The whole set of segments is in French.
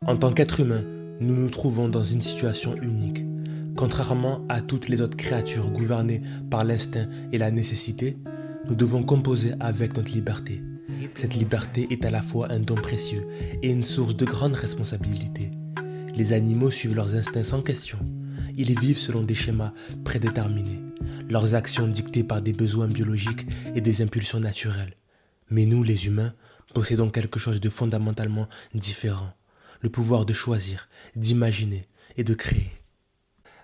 En tant qu'être humain, nous nous trouvons dans une situation unique. Contrairement à toutes les autres créatures gouvernées par l'instinct et la nécessité, nous devons composer avec notre liberté. Cette liberté est à la fois un don précieux et une source de grande responsabilité. Les animaux suivent leurs instincts sans question. Ils vivent selon des schémas prédéterminés, leurs actions dictées par des besoins biologiques et des impulsions naturelles. Mais nous, les humains, possédons quelque chose de fondamentalement différent. Le pouvoir de choisir, d'imaginer et de créer.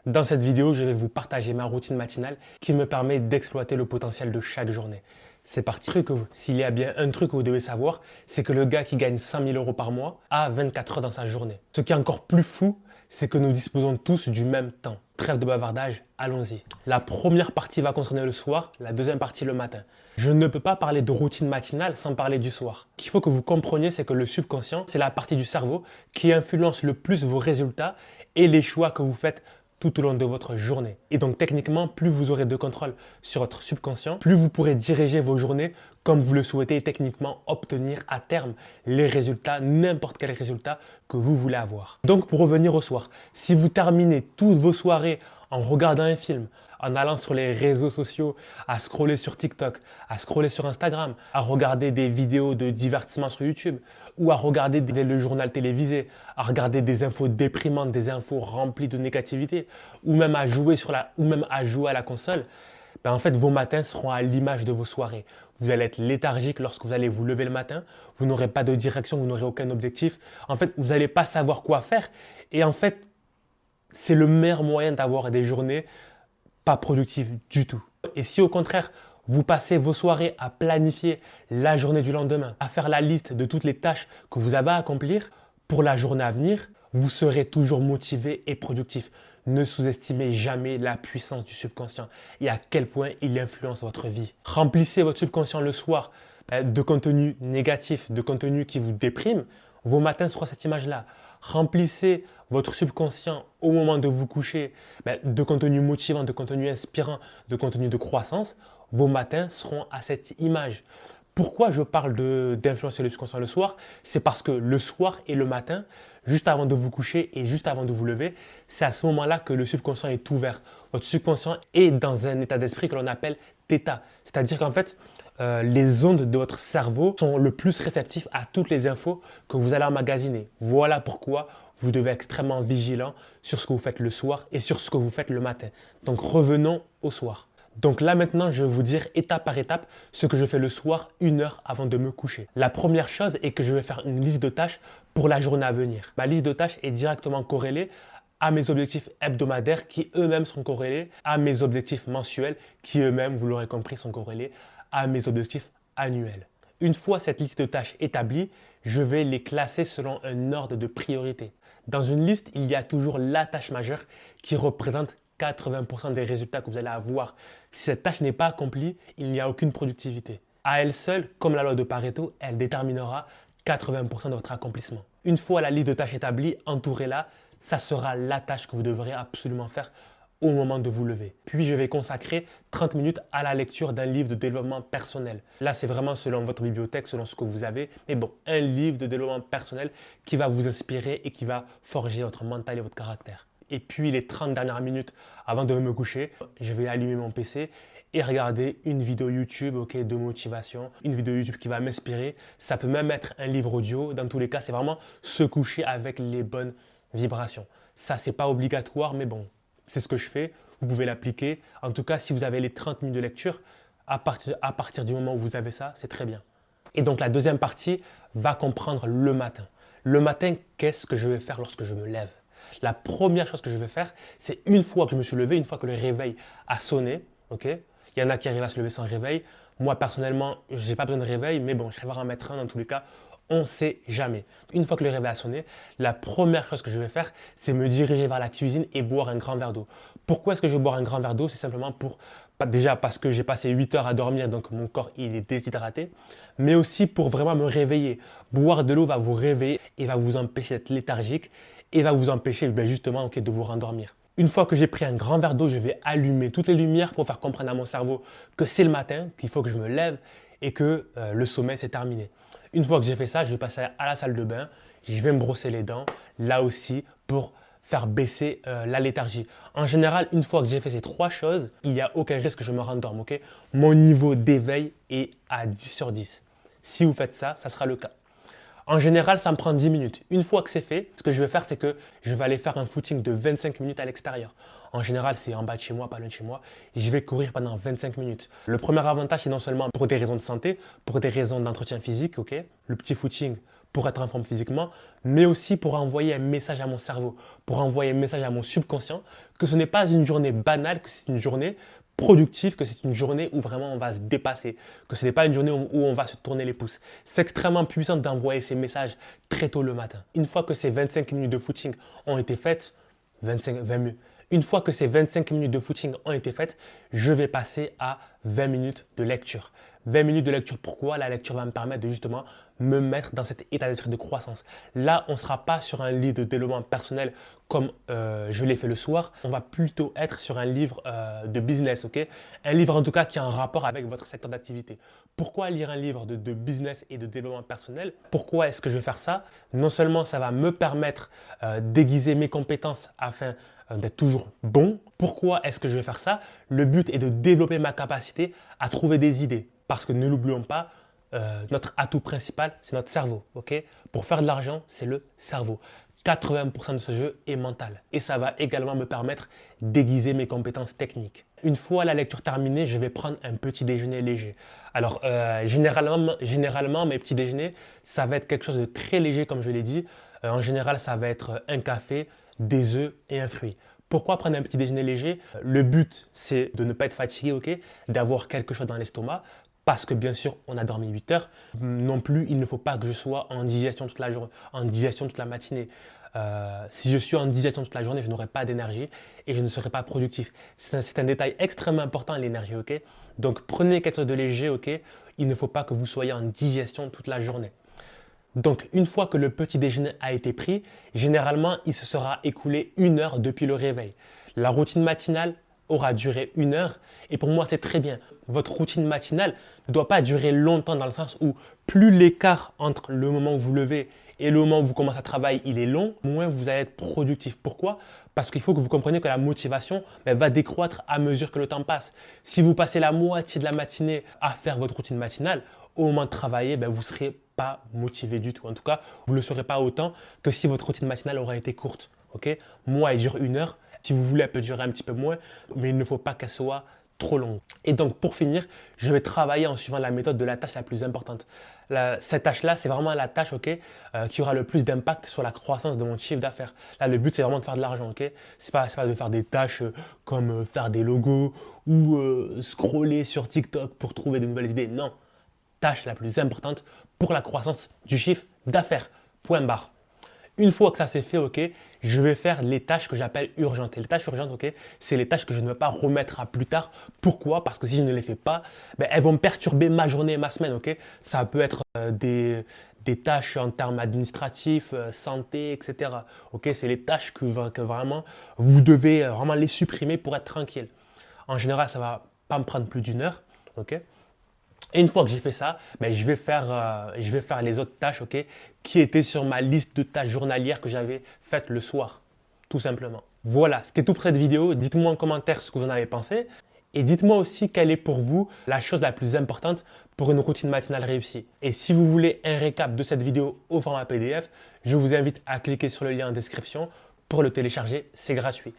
Dans cette vidéo, je vais vous partager ma routine matinale qui me permet d'exploiter le potentiel de chaque journée. C'est parti. S'il y a bien un truc que vous devez savoir, c'est que le gars qui gagne 100 000 € par mois a 24 heures dans sa journée. Ce qui est encore plus fou, c'est que nous disposons tous du même temps. Trêve de bavardage, allons-y. La première partie va concerner le soir, la deuxième partie le matin. Je ne peux pas parler de routine matinale sans parler du soir. Ce qu'il faut que vous compreniez, c'est que le subconscient, c'est la partie du cerveau qui influence le plus vos résultats et les choix que vous faites tout au long de votre journée. Et donc techniquement, plus vous aurez de contrôle sur votre subconscient, plus vous pourrez diriger vos journées comme vous le souhaitez et techniquement obtenir à terme les résultats, n'importe quel résultat que vous voulez avoir. Donc pour revenir au soir, si vous terminez toutes vos soirées en regardant un film, en allant sur les réseaux sociaux, à scroller sur TikTok, à scroller sur Instagram, à regarder des vidéos de divertissement sur YouTube ou à regarder le journal télévisé, à regarder des infos déprimantes, des infos remplies de négativité ou même à jouer à la console, ben en fait vos matins seront à l'image de vos soirées. Vous allez être léthargique lorsque vous allez vous lever le matin, vous n'aurez pas de direction, vous n'aurez aucun objectif. En fait, vous n'allez pas savoir quoi faire et en fait, c'est le meilleur moyen d'avoir des journées pas productif du tout. Et si au contraire, vous passez vos soirées à planifier la journée du lendemain, à faire la liste de toutes les tâches que vous avez à accomplir pour la journée à venir, vous serez toujours motivé et productif. Ne sous-estimez jamais la puissance du subconscient et à quel point il influence votre vie. Remplissez votre subconscient le soir de contenu négatif, de contenu qui vous déprime, vos matins seront cette image-là. Remplissez votre subconscient au moment de vous coucher de contenu motivant, de contenu inspirant, de contenu de croissance, vos matins seront à cette image. Pourquoi je parle d'influencer le subconscient le soir? C'est parce que le soir et le matin, juste avant de vous coucher et juste avant de vous lever, c'est à ce moment-là que le subconscient est ouvert. Votre subconscient est dans un état d'esprit que l'on appelle θ. C'est-à-dire qu'en fait, les ondes de votre cerveau sont le plus réceptifs à toutes les infos que vous allez emmagasiner. Voilà pourquoi vous devez être extrêmement vigilant sur ce que vous faites le soir et sur ce que vous faites le matin. Donc revenons au soir. Donc là maintenant, je vais vous dire étape par étape ce que je fais le soir 1 heure avant de me coucher. La première chose est que je vais faire une liste de tâches pour la journée à venir. Ma liste de tâches est directement corrélée à mes objectifs hebdomadaires qui eux-mêmes sont corrélés à mes objectifs mensuels qui eux-mêmes, vous l'aurez compris, sont corrélés à mes objectifs annuels. Une fois cette liste de tâches établie, je vais les classer selon un ordre de priorité. Dans une liste, il y a toujours la tâche majeure qui représente 80% des résultats que vous allez avoir. Si cette tâche n'est pas accomplie, il n'y a aucune productivité. À elle seule, comme la loi de Pareto, elle déterminera 80% de votre accomplissement. Une fois la liste de tâches établie, entourez-la, ça sera la tâche que vous devrez absolument faire au moment de vous lever. Puis je vais consacrer 30 minutes à la lecture d'un livre de développement personnel. Là, c'est vraiment selon votre bibliothèque, selon ce que vous avez. Mais bon, un livre de développement personnel qui va vous inspirer et qui va forger votre mental et votre caractère. Et puis les 30 dernières minutes avant de me coucher, je vais allumer mon PC et regarder une vidéo YouTube de motivation, une vidéo YouTube qui va m'inspirer. Ça peut même être un livre audio. Dans tous les cas, c'est vraiment se coucher avec les bonnes vibrations. Ça, c'est pas obligatoire, mais bon, c'est ce que je fais. Vous pouvez l'appliquer. En tout cas, si vous avez les 30 minutes de lecture, à partir du moment où vous avez ça, c'est très bien. Et donc, la deuxième partie va comprendre le matin. Le matin, qu'est-ce que je vais faire lorsque je me lève? La première chose que je vais faire, c'est une fois que je me suis levé, une fois que le réveil a sonné, il y en a qui arrivent à se lever sans réveil. Moi, personnellement, je n'ai pas besoin de réveil, mais bon, je vais en mettre un dans tous les cas. On ne sait jamais. Une fois que le réveil a sonné, la première chose que je vais faire, c'est me diriger vers la cuisine et boire un grand verre d'eau. Pourquoi est-ce que je vais boire un grand verre d'eau? C'est simplement déjà parce que j'ai passé 8 heures à dormir, donc mon corps il est déshydraté, mais aussi pour vraiment me réveiller. Boire de l'eau va vous réveiller et va vous empêcher d'être léthargique et va vous empêcher justement de vous rendormir. Une fois que j'ai pris un grand verre d'eau, je vais allumer toutes les lumières pour faire comprendre à mon cerveau que c'est le matin, qu'il faut que je me lève et que le sommeil c'est terminé. Une fois que j'ai fait ça, je vais passer à la salle de bain, je vais me brosser les dents, là aussi, pour faire baisser la léthargie. En général, une fois que j'ai fait ces 3 choses, il n'y a aucun risque que je me rendorme. Ok, mon niveau d'éveil est à 10 sur 10. Si vous faites ça, ça sera le cas. En général, ça me prend 10 minutes. Une fois que c'est fait, ce que je vais faire, c'est que je vais aller faire un footing de 25 minutes à l'extérieur. En général, c'est en bas de chez moi, pas loin de chez moi. Et je vais courir pendant 25 minutes. Le premier avantage, c'est non seulement pour des raisons de santé, pour des raisons d'entretien physique, ok, le petit footing pour être en forme physiquement, mais aussi pour envoyer un message à mon cerveau, pour envoyer un message à mon subconscient que ce n'est pas une journée banale, que c'est une journée productive, que c'est une journée où vraiment on va se dépasser, que ce n'est pas une journée où on va se tourner les pouces. C'est extrêmement puissant d'envoyer ces messages très tôt le matin. Une fois que ces 25 minutes de footing ont été faites, 20 minutes. Une fois que ces 25 minutes de footing ont été faites, je vais passer à 20 minutes de lecture. 20 minutes de lecture, pourquoi? La lecture va me permettre de justement me mettre dans cet état d'esprit de croissance. Là, on ne sera pas sur un livre de développement personnel comme je l'ai fait le soir. On va plutôt être sur un livre de business, ok? Un livre en tout cas qui a un rapport avec votre secteur d'activité. Pourquoi lire un livre de business et de développement personnel? Pourquoi est-ce que je vais faire ça? Non seulement ça va me permettre d'aiguiser mes compétences afin d'être toujours bon. Pourquoi est-ce que je vais faire ça? Le but est de développer ma capacité à trouver des idées. Parce que ne l'oublions pas, notre atout principal, c'est notre cerveau. Okay? Pour faire de l'argent, c'est le cerveau. 80% de ce jeu est mental. Et ça va également me permettre d'aiguiser mes compétences techniques. Une fois la lecture terminée, je vais prendre un petit déjeuner léger. Alors, généralement, mes petits déjeuners, ça va être quelque chose de très léger, comme je l'ai dit. En général, ça va être un café, des œufs et un fruit. Pourquoi prendre un petit déjeuner léger? Le but, c'est de ne pas être fatigué, ok, d'avoir quelque chose dans l'estomac. Parce que bien sûr, on a dormi 8 heures. Non plus, il ne faut pas que je sois en digestion toute la journée, en digestion toute la matinée. Si je suis en digestion toute la journée, je n'aurai pas d'énergie et je ne serai pas productif. C'est un détail extrêmement important, l'énergie, ok? Donc, prenez quelque chose de léger, ok? Il ne faut pas que vous soyez en digestion toute la journée. Donc, une fois que le petit déjeuner a été pris, généralement, il se sera écoulé 1 heure depuis le réveil. La routine matinale aura duré 1 heure et pour moi, c'est très bien. Votre routine matinale ne doit pas durer longtemps dans le sens où plus l'écart entre le moment où vous levez et le moment où vous commencez à travailler, il est long, moins vous allez être productif. Pourquoi? Parce qu'il faut que vous compreniez que la motivation va décroître à mesure que le temps passe. Si vous passez la moitié de la matinée à faire votre routine matinale, au moment de travailler, vous ne serez pas motivé du tout. En tout cas, vous ne le serez pas autant que si votre routine matinale aura été courte. Okay? Moi, elle dure 1 heure. Si vous voulez, elle peut durer un petit peu moins, mais il ne faut pas qu'elle soit trop longue. Et donc, pour finir, je vais travailler en suivant la méthode de la tâche la plus importante. Cette tâche-là, c'est vraiment la tâche qui aura le plus d'impact sur la croissance de mon chiffre d'affaires. Là, le but, c'est vraiment de faire de l'argent. Okay? Ce n'est pas de faire des tâches comme faire des logos ou scroller sur TikTok pour trouver de nouvelles idées. Non. Tâche la plus importante pour la croissance du chiffre d'affaires. Point barre. Une fois que ça c'est fait, ok, je vais faire les tâches que j'appelle urgentes. Et les tâches urgentes, ok, c'est les tâches que je ne vais pas remettre à plus tard. Pourquoi? Parce que si je ne les fais pas, elles vont me perturber ma journée et ma semaine, ok. Ça peut être des tâches en termes administratifs, santé, etc. Ok, c'est les tâches que vraiment vous devez vraiment les supprimer pour être tranquille. En général, ça ne va pas me prendre plus d'1 heure, ok. Et une fois que j'ai fait ça, je vais faire les autres tâches qui étaient sur ma liste de tâches journalières que j'avais faites le soir, tout simplement. Voilà, c'était tout pour cette vidéo. Dites-moi en commentaire ce que vous en avez pensé. Et dites-moi aussi quelle est pour vous la chose la plus importante pour une routine matinale réussie. Et si vous voulez un récap de cette vidéo au format PDF, je vous invite à cliquer sur le lien en description pour le télécharger, c'est gratuit.